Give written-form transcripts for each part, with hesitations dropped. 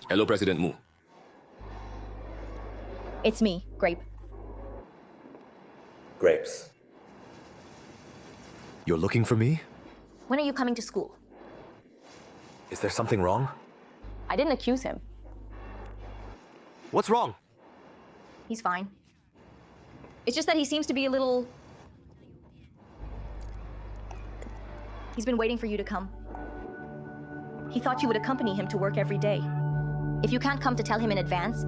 Hello, President Mu. It's me, Grape. Grapes. You're looking for me? When are you coming to school? Is there something wrong? I didn't accuse him. What's wrong? He's fine. It's just that he seems to be a little... He's been waiting for you to come. He thought you would accompany him to work every day. If you can't come to tell him in advance,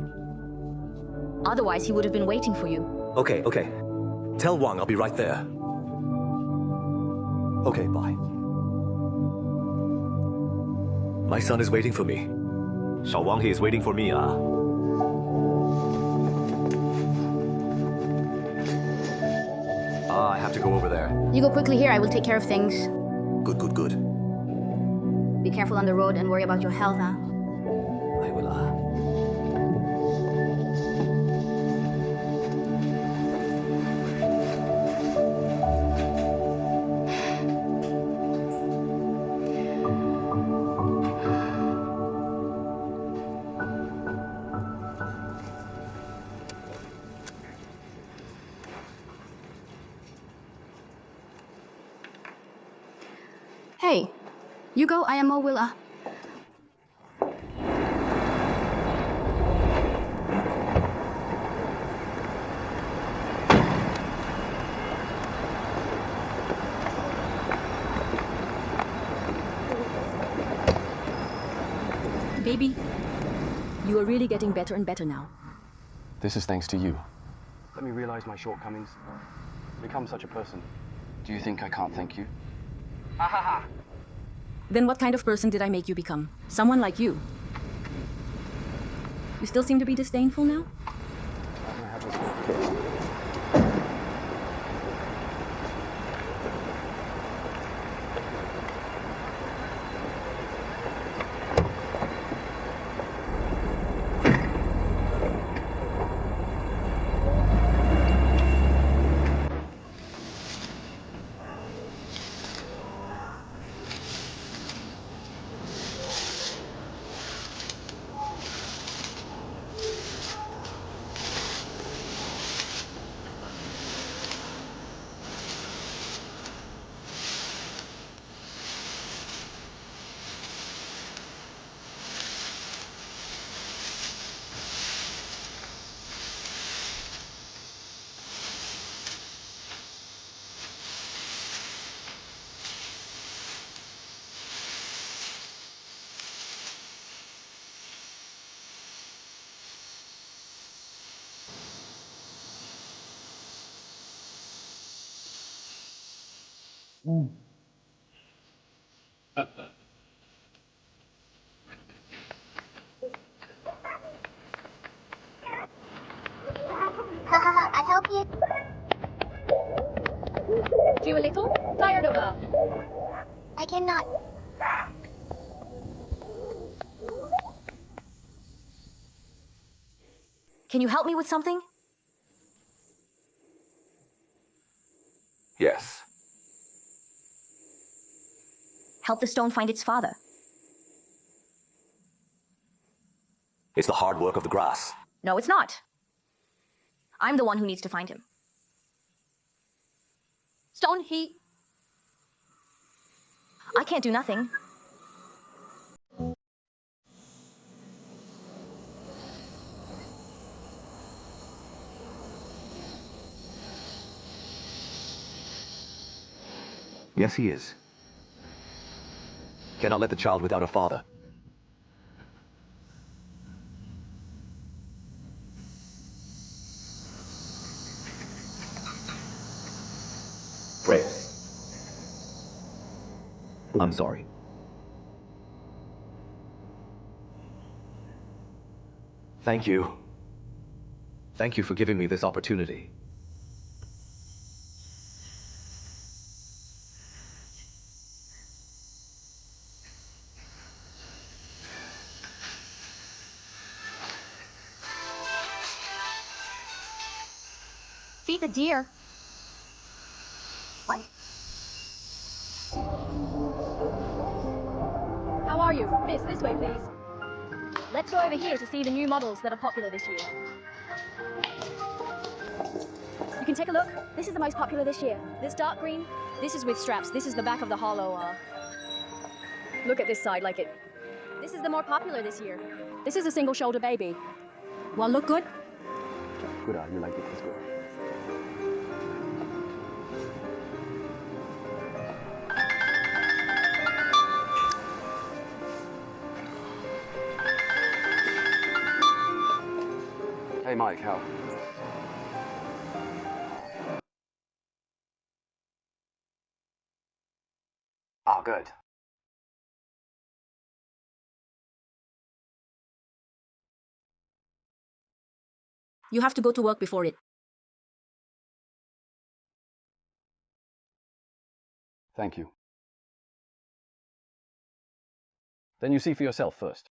otherwise he would have been waiting for you. Okay. Tell Wang I'll be right there. Okay, bye. My son is waiting for me. Xiao Wang, he is waiting for me, I have to go over there. You go quickly here, I will take care of things. Good. Be careful on the road and worry about your health, huh? I will, Hey, you go, IMO will, Baby, you are really getting better and better now. This is thanks to you. Let me realize my shortcomings. Become such a person. Do you think I can't thank you? Then what kind of person did I make you become? Someone like you. You still seem to be disdainful now? I have this. I help you. You a little tired of her? I cannot. Can you help me with something? Yes. Help the stone find its father. It's the hard work of the grass. No, it's not. I'm the one who needs to find him. Stone, I can't do nothing. Yes, he is. Cannot let the child without a father. Grapes. I'm sorry. Thank you. Thank you for giving me this opportunity. Feed the deer. What? How are you? Miss, this way, please. Let's go over here to see the new models that are popular this year. You can take a look. This is the most popular this year. This dark green, this is with straps. This is the back of the hollow. Look at this side, like it. This is the more popular this year. This is a single shoulder baby. Well, look good. Good, you like it, it's good. Hey Mike, how? Oh, good. You have to go to work before it. Thank you. Then you see for yourself first.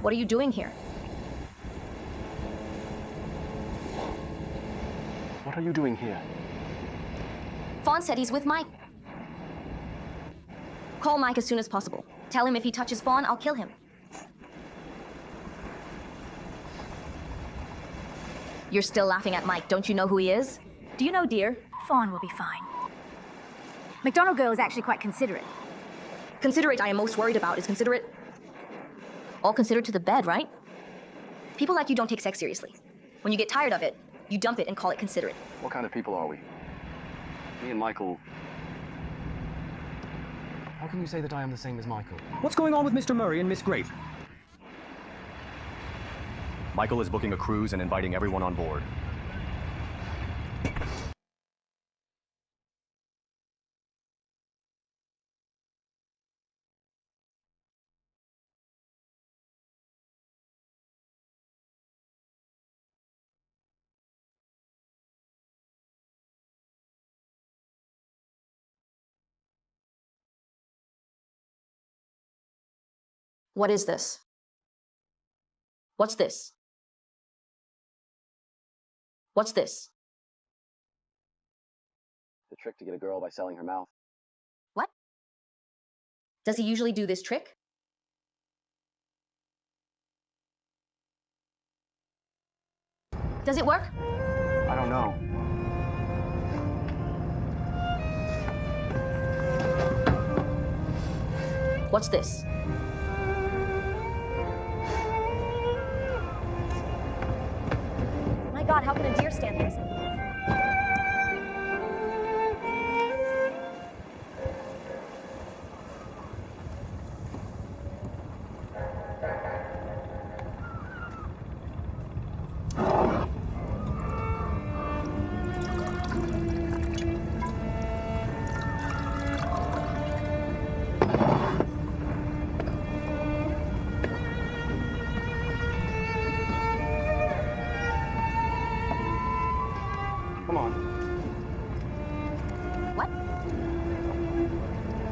What are you doing here? What are you doing here? Fawn said he's with Mike. Call Mike as soon as possible. Tell him if he touches Fawn, I'll kill him. You're still laughing at Mike. Don't you know who he is? Do you know, dear? Fawn will be fine. McDonald girl is actually quite considerate. Considerate I am most worried about is considerate. All considered to the bed, right? People like you don't take sex seriously. When you get tired of it, you dump it and call it considerate. What kind of people are we? Me and Michael... How can you say that I am the same as Michael? What's going on with Mr. Murray and Miss Grape? Michael is booking a cruise and inviting everyone on board. What is this? What's this? What's this? The trick to get a girl by selling her mouth. What? Does he usually do this trick? Does it work? I don't know. What's this? My God, how can a deer stand this? Come on. What?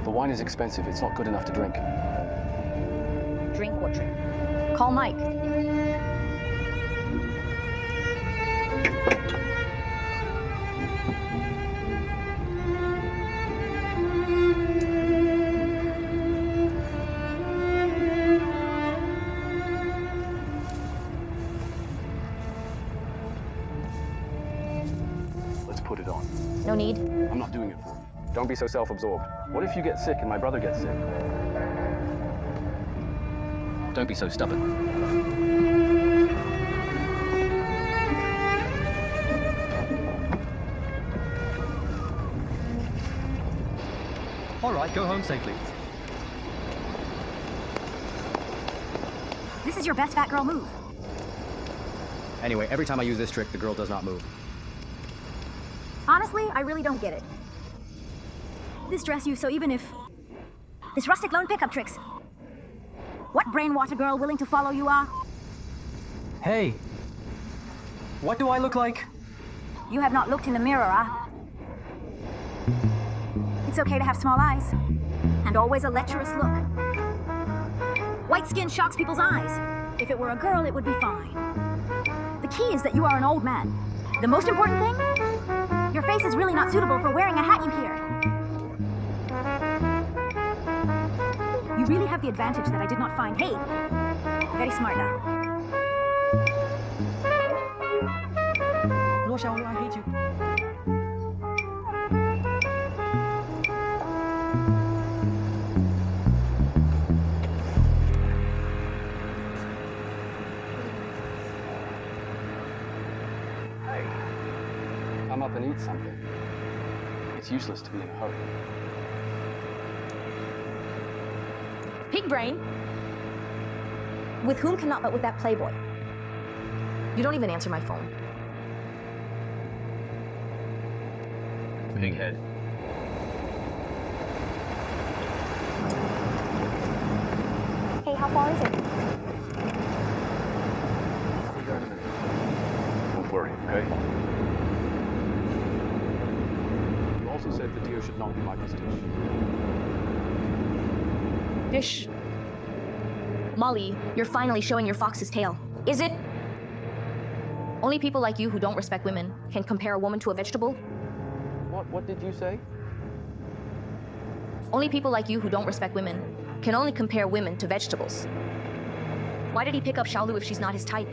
The wine is expensive. It's not good enough to drink. Drink what drink? Call Mike. Let's put it on. No need. I'm not doing it for you. Don't be so self-absorbed. What if you get sick and my brother gets sick? Don't be so stubborn. All right, go home safely. This is your best fat girl move. Anyway, every time I use this trick, the girl does not move. Honestly, I really don't get it. This dress you, so even if This rustic loan pickup tricks. What brainwater girl willing to follow you are? Hey. What do I look like? You have not looked in the mirror, ah? It's okay to have small eyes. And always a lecherous look. White skin shocks people's eyes. If it were a girl, it would be fine. The key is that you are an old man. The most important thing? Your face is really not suitable for wearing a hat you hear. You really have the advantage that I did not find. Hey, very smart now. Xiaolu, I hate you. Hey, come up and eat something. It's useless to be in a hurry. Pig brain? With whom cannot but with that playboy? You don't even answer my phone. Big head. Hey, how far is it? Don't worry, okay? You also said the deal should not be my prestige. Dish. Molly, you're finally showing your fox's tail. Is it? Only people like you who don't respect women can compare a woman to a vegetable. What did you say? Only people like you who don't respect women can only compare women to vegetables. Why did he pick up Xiaolu if she's not his type?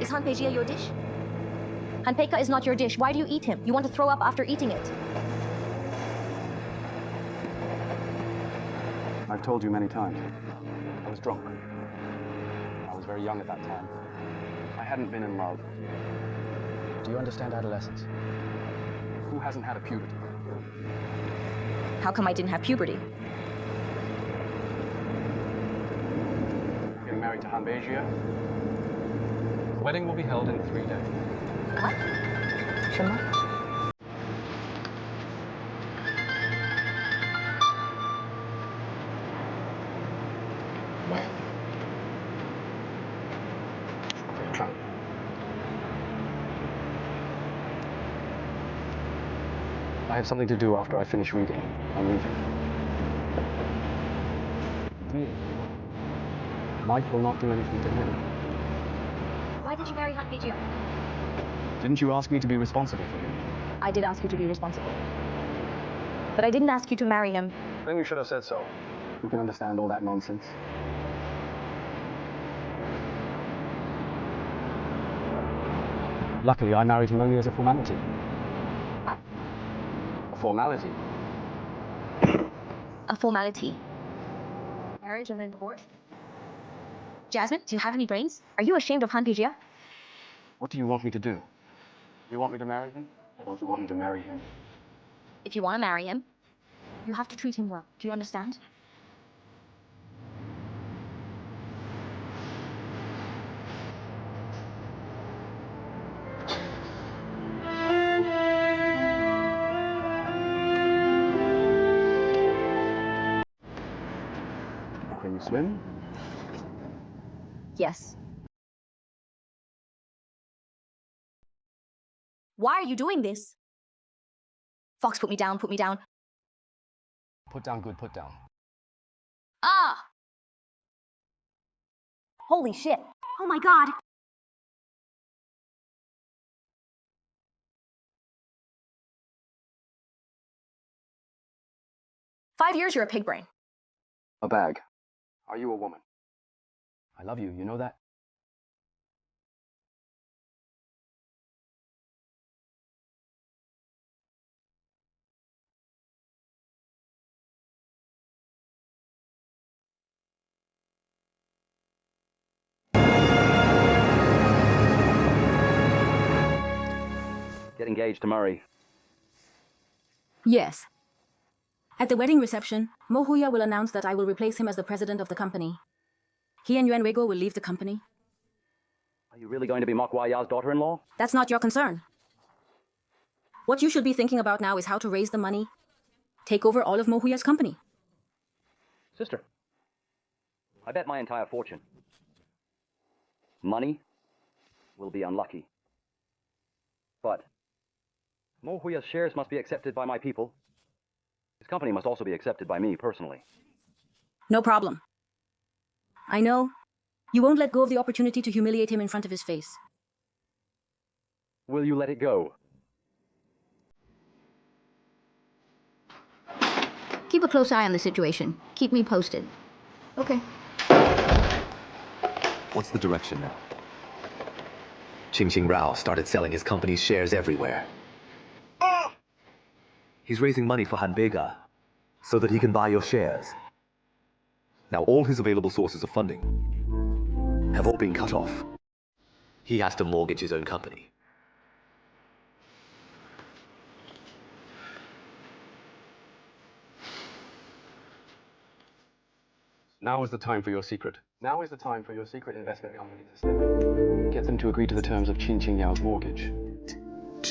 Is Hanpeijia your dish? Hanpeika is not your dish. Why do you eat him? You want to throw up after eating it. I've told you many times. I was drunk. I was very young at that time. I hadn't been in love. Do you understand adolescence? Who hasn't had a puberty? How come I didn't have puberty? Getting married to Hanbeijia. The wedding will be held in 3 days. What? 什么? I have something to do after I finish reading. I'm leaving. Mike will not do anything to him. Why did you marry Hanpeijia? Didn't you ask me to be responsible for him? I did ask you to be responsible. But I didn't ask you to marry him. Then you should have said so. You can understand all that nonsense. Luckily, I married him only as a formality. A formality? A formality. Marriage and then divorce. Jasmine, do you have any brains? Are you ashamed of Hanpeijia? What do you want me to do? You want me to marry him? Or do you want me to marry him? If you want to marry him, you have to treat him well. Do you understand? Can you swim? Yes. Why are you doing this? Fox, put me down, put me down. Put down good, put down. Ah! Holy shit. Oh my god. "5 years, you're a pig brain. A bag. Are you a woman? I love you, you know that? Get engaged to Murray. Yes. At the wedding reception, Mo Huya will announce that I will replace him as the president of the company. He and Yuan Weigo will leave the company. Are you really going to be Mok Waiya's daughter-in-law? That's not your concern. What you should be thinking about now is how to raise the money take over all of Mo Huya's company. Sister, I bet my entire fortune. Money will be unlucky. But Mo Huya's shares must be accepted by my people. His company must also be accepted by me personally. No problem. I know you won't let go of the opportunity to humiliate him in front of his face. Will you let it go? Keep a close eye on the situation. Keep me posted. Okay. What's the direction now? Qingzi Rao started selling his company's shares everywhere. He's raising money for Han Bega so that he can buy your shares. Now all his available sources of funding have all been cut off. He has to mortgage his own company. Now is the time for your secret. Now is the time for your secret investment company to step in. Get them to agree to the terms of Qin Yao's mortgage.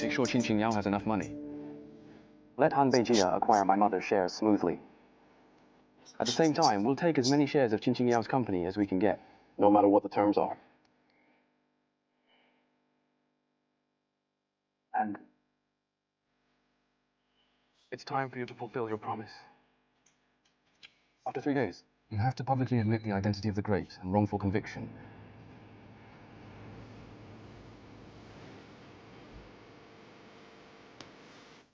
Make sure Qin Yao has enough money. Let Han Beijia acquire my mother's shares smoothly. At the same time, we'll take as many shares of Qin Yao's company as we can get, no matter what the terms are. And it's time for you to fulfill your promise. After 3 days, you have to publicly admit the identity of the great and wrongful conviction.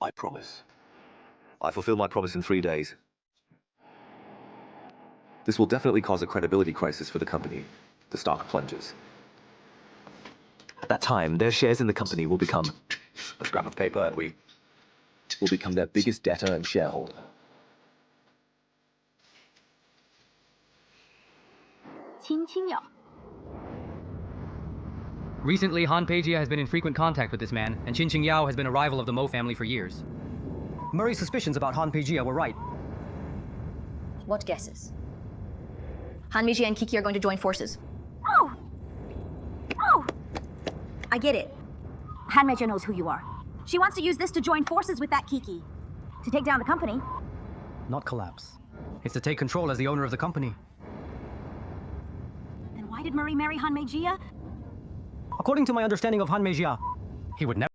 I promise. I fulfill my promise in 3 days. This will definitely cause a credibility crisis for the company. The stock plunges. At that time, their shares in the company will become a scrap of paper, and we will become their biggest debtor and shareholder. Recently, Han Peijia has been in frequent contact with this man, and Qin Yao has been a rival of the Mo family for years. Murray's suspicions about Han Peijia were right. What guesses? Han Meijia and Kiki are going to join forces. Oh! Oh! I get it. Han Meijia knows who you are. She wants to use this to join forces with that Kiki. To take down the company. Not collapse. It's to take control as the owner of the company. Then why did Murray marry Han Meijia? According to my understanding of Han Meijia, he would never...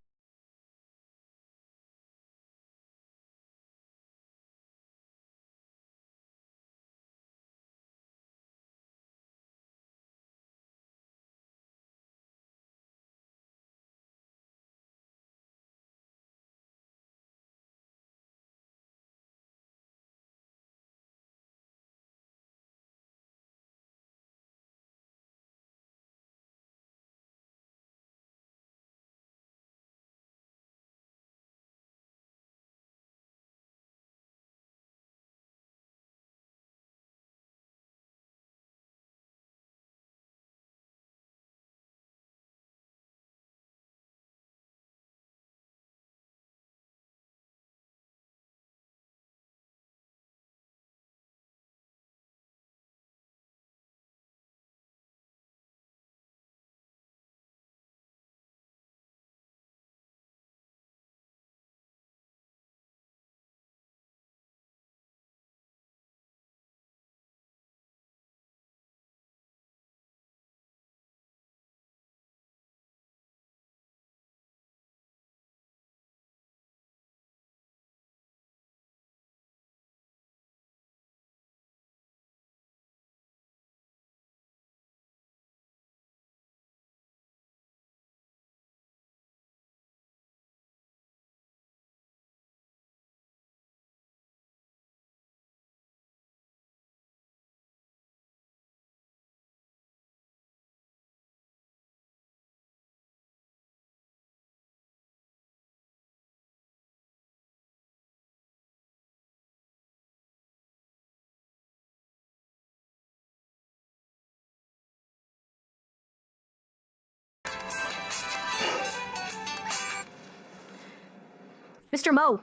Mr. Mo!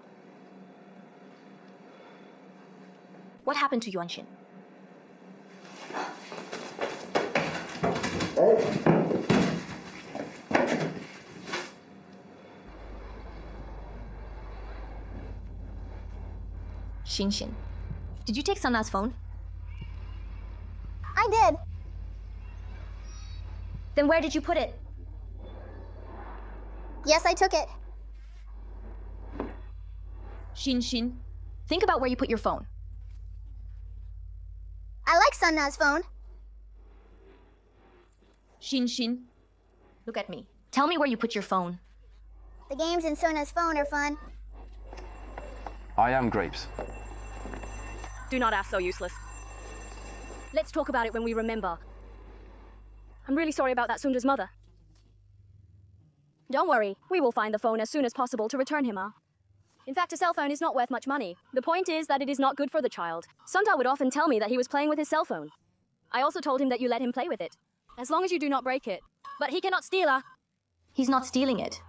What happened to Yuan Shin? Xinxin, did you take Sanna's phone? I did. Then where did you put it? Yes, I took it. Xinxin, think about where you put your phone. I like Sanna's phone. Xinxin, look at me. Tell me where you put your phone. The games in Sanna's phone are fun. I am grapes. Do not ask so useless. Let's talk about it when we remember. I'm really sorry about that Sunda's mother. Don't worry, we will find the phone as soon as possible to return him, In fact, a cell phone is not worth much money. The point is that it is not good for the child. Sunda would often tell me that he was playing with his cell phone. I also told him that you let him play with it. As long as you do not break it. But he cannot steal, He's not stealing it.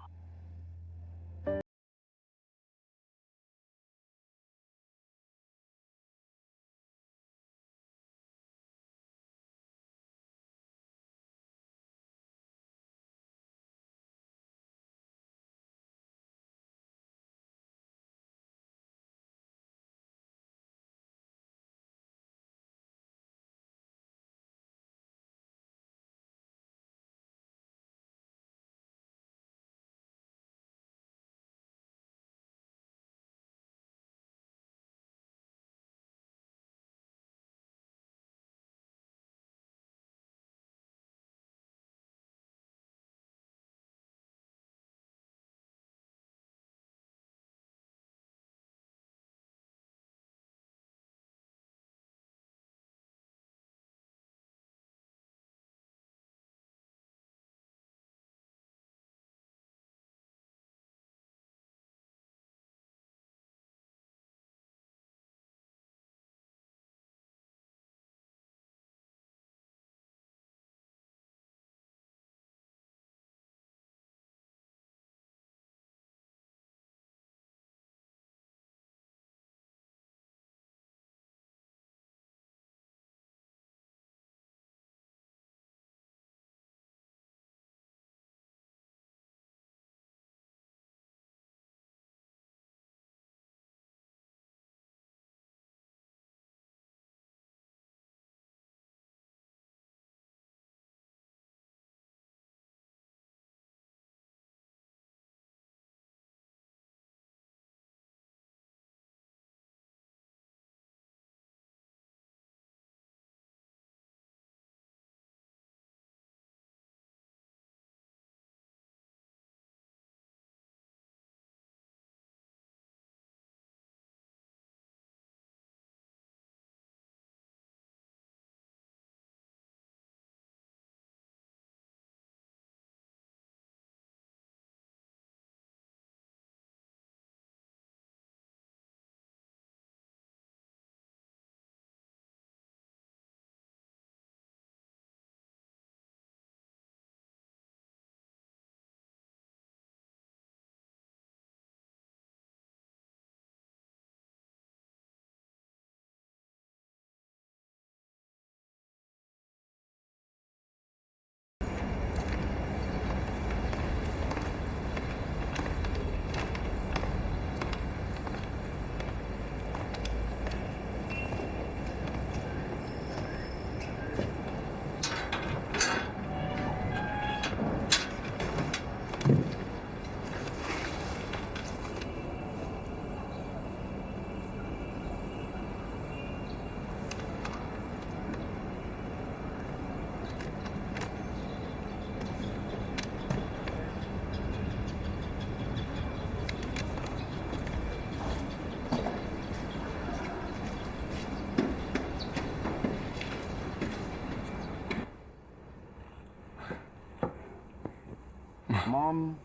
Mom.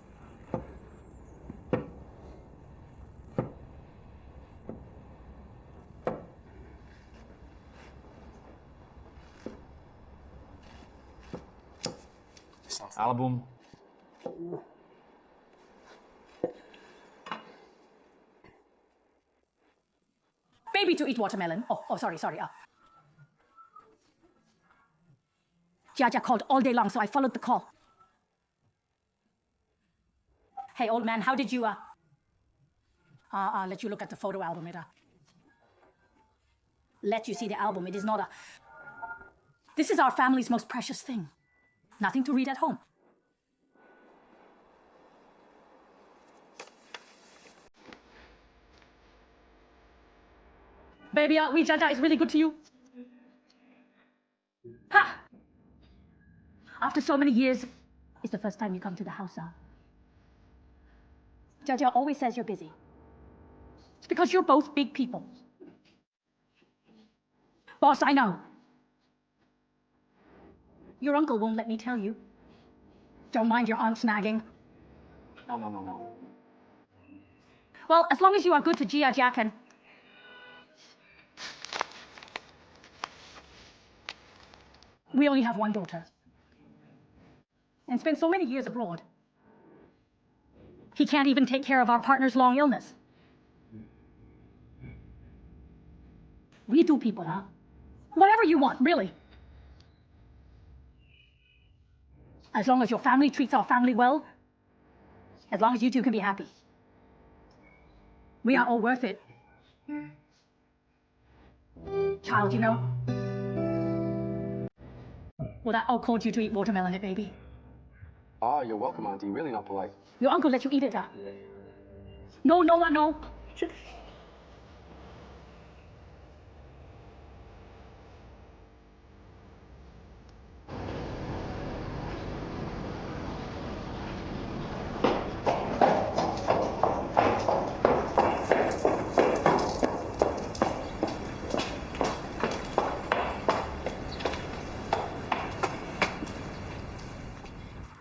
Album. Baby to eat watermelon. Sorry. Jiajia called all day long, so I followed the call. Hey, old man, how did you, let you look at the photo album, let you see the album. It is not a... This is our family's most precious thing. Nothing to read at home. Baby, we Jaja is really good to you. Ha! After so many years, it's the first time you come to the house now. Jaja always says you're busy. It's because you're both big people. Boss, I know. Your uncle won't let me tell you. Don't mind your aunt snagging. No. Well, as long as you are good to Jia Jack and... We only have one daughter. And spent so many years abroad. He can't even take care of our partner's long illness. We do people, huh? Whatever you want, really. As long as your family treats our family well, as long as you two can be happy. We are all worth it. Child, you know. Well, that all called you to eat watermelon, it, baby. Ah, you're welcome, Auntie. Really not polite. Your uncle let you eat it, huh? No.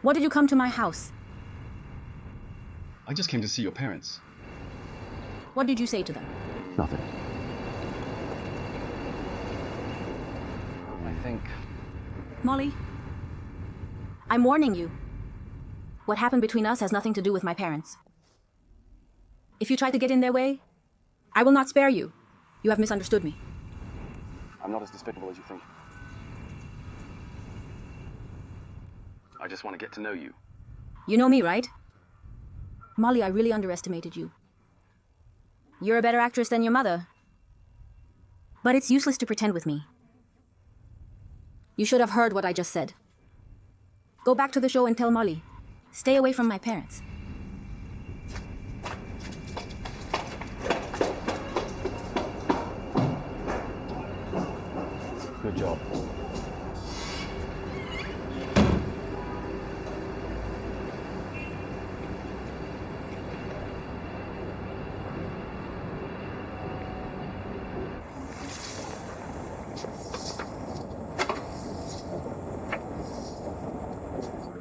'What did you come to my house? I just came to see your parents. What did you say to them? Nothing. I think... Molly, I'm warning you. What happened between us has nothing to do with my parents. If you try to get in their way, I will not spare you. You have misunderstood me. I'm not as despicable as you think. I just want to get to know you. You know me, right? Molly, I really underestimated you. You're a better actress than your mother. But it's useless to pretend with me. You should have heard what I just said. Go back to the show and tell Molly. Stay away from my parents. Good job.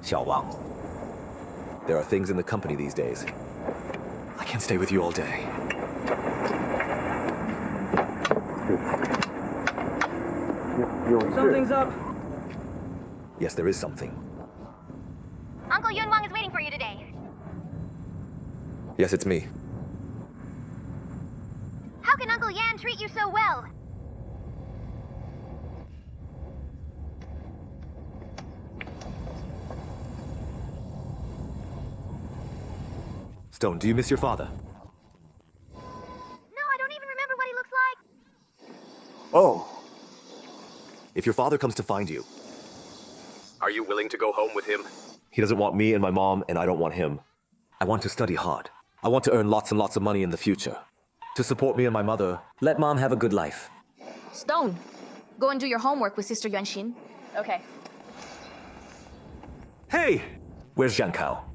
Xiao Wang. There are things in the company these days. I can't stay with you all day. Something's up. Yes, there is something. Uncle Yun Wang is waiting for you today. Yes, it's me. How can Uncle Yan treat you so well? Stone, do you miss your father? No, I don't even remember what he looks like. Oh. If your father comes to find you, are you willing to go home with him? He doesn't want me and my mom, and I don't want him. I want to study hard. I want to earn lots and lots of money in the future. To support me and my mother, let mom have a good life. Stone, go and do your homework with Sister Yuanxin. Okay. Hey! Where's Jiang Kao?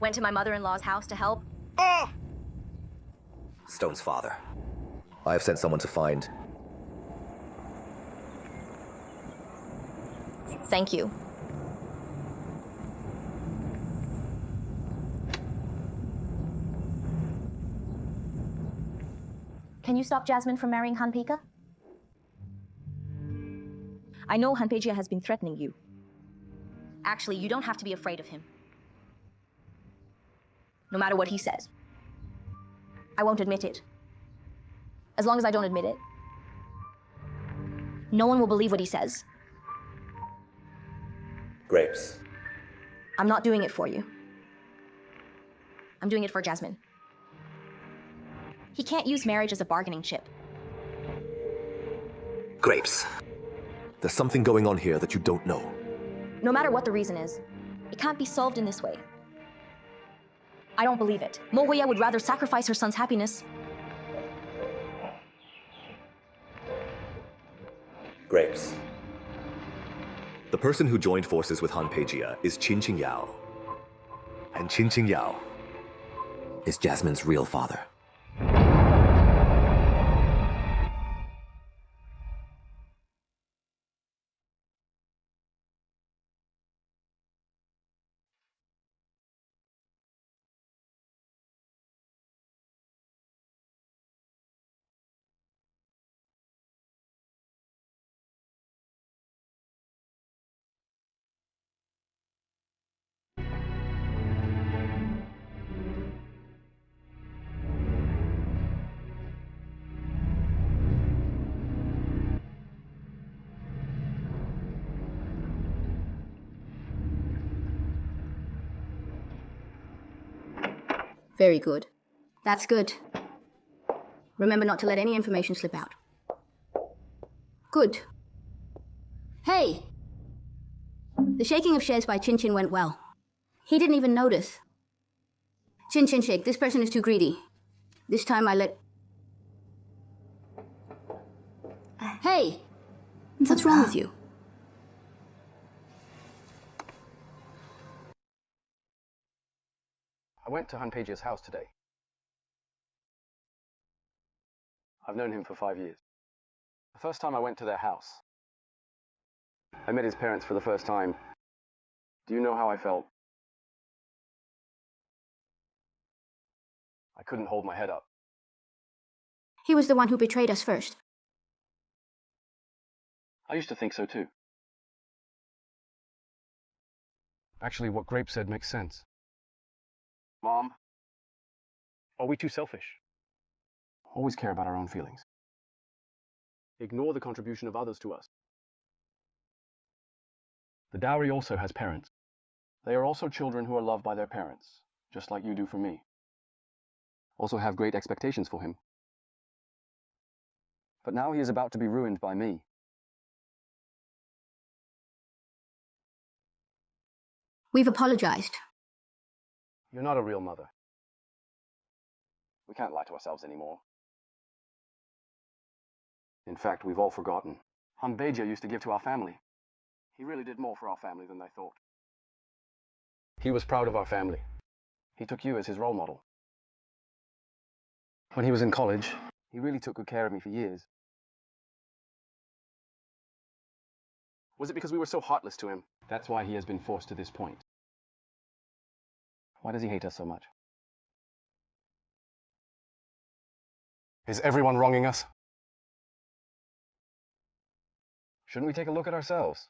Went to my mother-in-law's house to help. Stone's father. I have sent someone to find. Thank you. Can you stop Jasmine from marrying Han Pika? I know Han Peijia has been threatening you. Actually, you don't have to be afraid of him. No matter what he says. I won't admit it. As long as I don't admit it, no one will believe what he says. Grapes. I'm not doing it for you. I'm doing it for Jasmine. He can't use marriage as a bargaining chip. Grapes. There's something going on here that you don't know. No matter what the reason is, it can't be solved in this way. I don't believe it. Mo Huya would rather sacrifice her son's happiness. Grapes. The person who joined forces with Han Peijia is Qin Yao. And Qin Yao is Jasmine's real father. Very good. That's good. Remember not to let any information slip out. Good. Hey! The shaking of shares by Qin went well. He didn't even notice. Qin shake, this person is too greedy. This time I let... Hey! What's wrong with you? I went to Han Peijia's house today. I've known him for 5 years. The first time I went to their house, I met his parents for the first time. Do you know how I felt? I couldn't hold my head up. He was the one who betrayed us first. I used to think so too. Actually, what Grape said makes sense. Mom, are we too selfish? Always care about our own feelings. Ignore the contribution of others to us. The dowry also has parents. They are also children who are loved by their parents, just like you do for me. Also have great expectations for him. But now he is about to be ruined by me. We've apologized. You're not a real mother. We can't lie to ourselves anymore. In fact, we've all forgotten. Han Peijia used to give to our family. He really did more for our family than they thought. He was proud of our family. He took you as his role model. When he was in college, he really took good care of me for years. Was it because we were so heartless to him? That's why he has been forced to this point. Why does he hate us so much? Is everyone wronging us? Shouldn't we take a look at ourselves?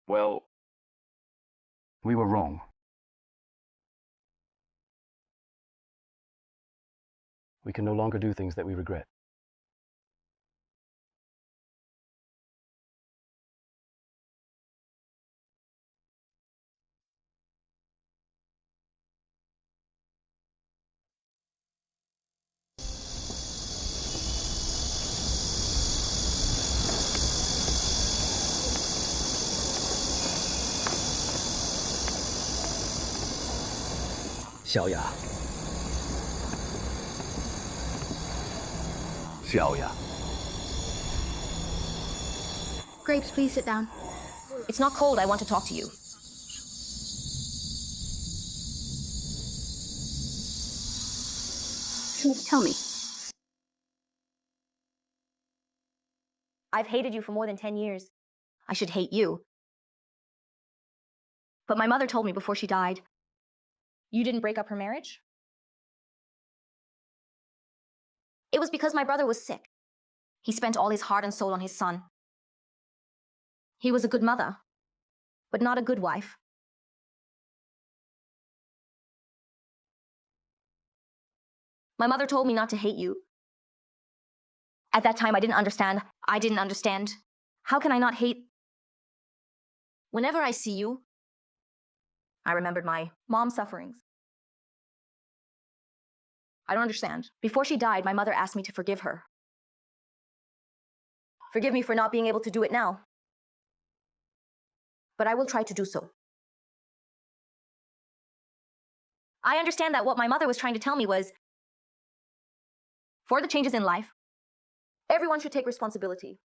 Well, we were wrong. We can no longer do things that we regret. Xiaoya. Xiaoya. Grapes, please sit down. It's not cold, I want to talk to you. Tell me. I've hated you for more than 10 years. I should hate you. But my mother told me before she died, you didn't break up her marriage? It was because my brother was sick. He spent all his heart and soul on his son. He was a good mother, but not a good wife. My mother told me not to hate you. At that time, I didn't understand. I didn't understand. How can I not hate? Whenever I see you, I remembered my mom's sufferings. I don't understand. Before she died, my mother asked me to forgive her. Forgive me for not being able to do it now. But I will try to do so. I understand that what my mother was trying to tell me was, for the changes in life, everyone should take responsibility.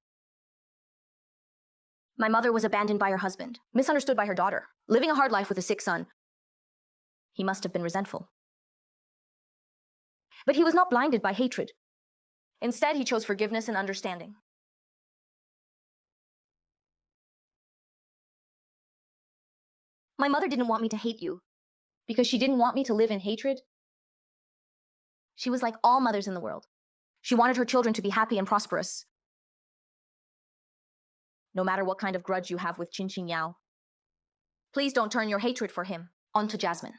My mother was abandoned by her husband, misunderstood by her daughter, living a hard life with a sick son. He must have been resentful. But he was not blinded by hatred. Instead, he chose forgiveness and understanding. My mother didn't want me to hate you because she didn't want me to live in hatred. She was like all mothers in the world. She wanted her children to be happy and prosperous. No matter what kind of grudge you have with Qin Yao, please don't turn your hatred for him onto Jasmine.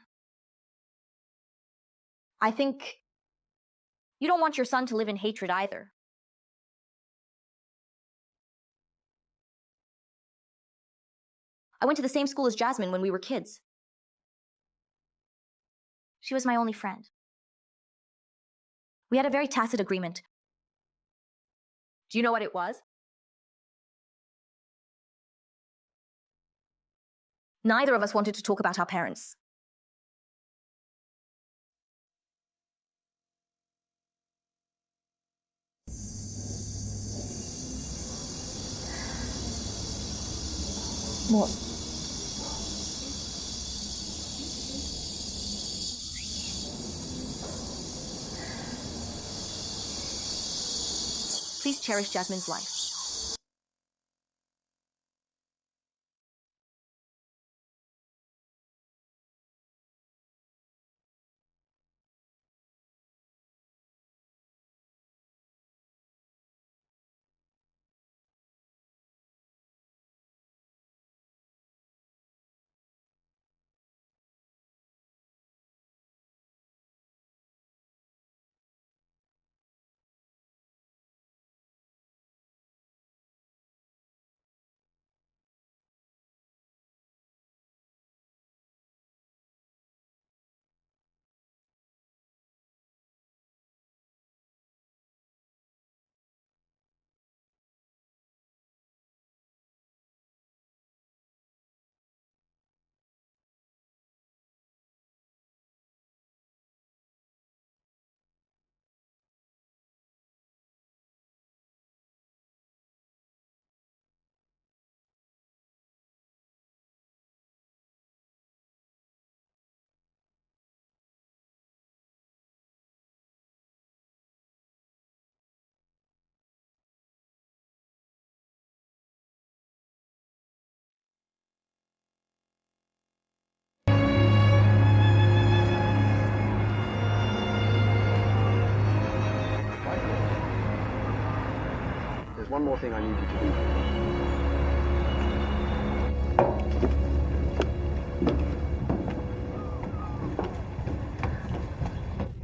I think you don't want your son to live in hatred either. I went to the same school as Jasmine when we were kids. She was my only friend. We had a very tacit agreement. Do you know what it was? Neither of us wanted to talk about our parents. What? Please cherish Jasmine's life. There's one more thing I need you to do.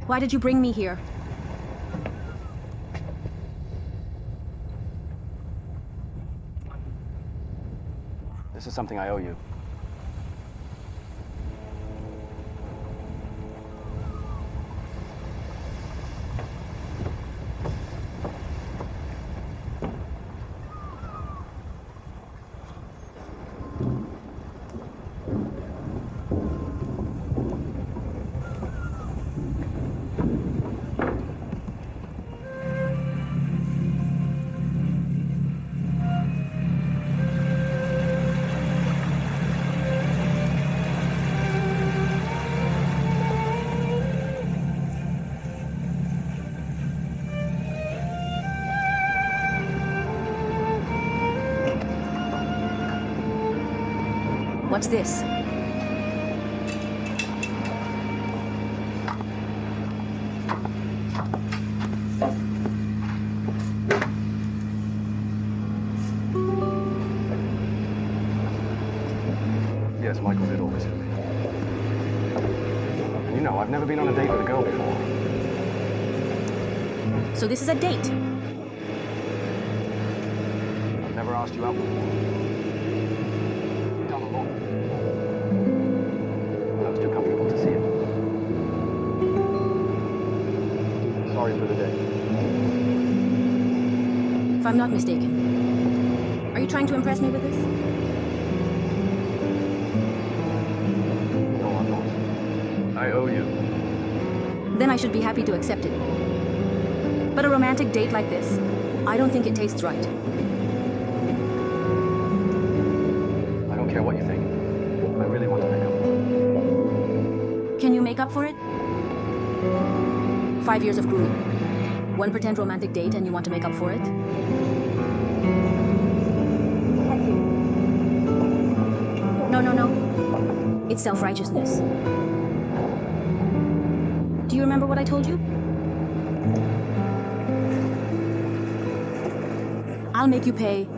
Why did you bring me here? This is something I owe you. What's this? Yes, Michael did all this for me. And you know, I've never been on a date with a girl before. So this is a date? I've never asked you out before. You've done a lot. I was too comfortable to see it. if I'm not mistaken. Are you trying to impress me with this? No, I'm not. I owe you. Then I should be happy to accept it. But a romantic date like this, I don't think it tastes right. I don't care what you think. I really want to make up. Can you make up for it? 5 years of grooming. One pretend romantic date and you want to make up for it? No. It's self-righteousness. Do you remember what I told you? I'll make you pay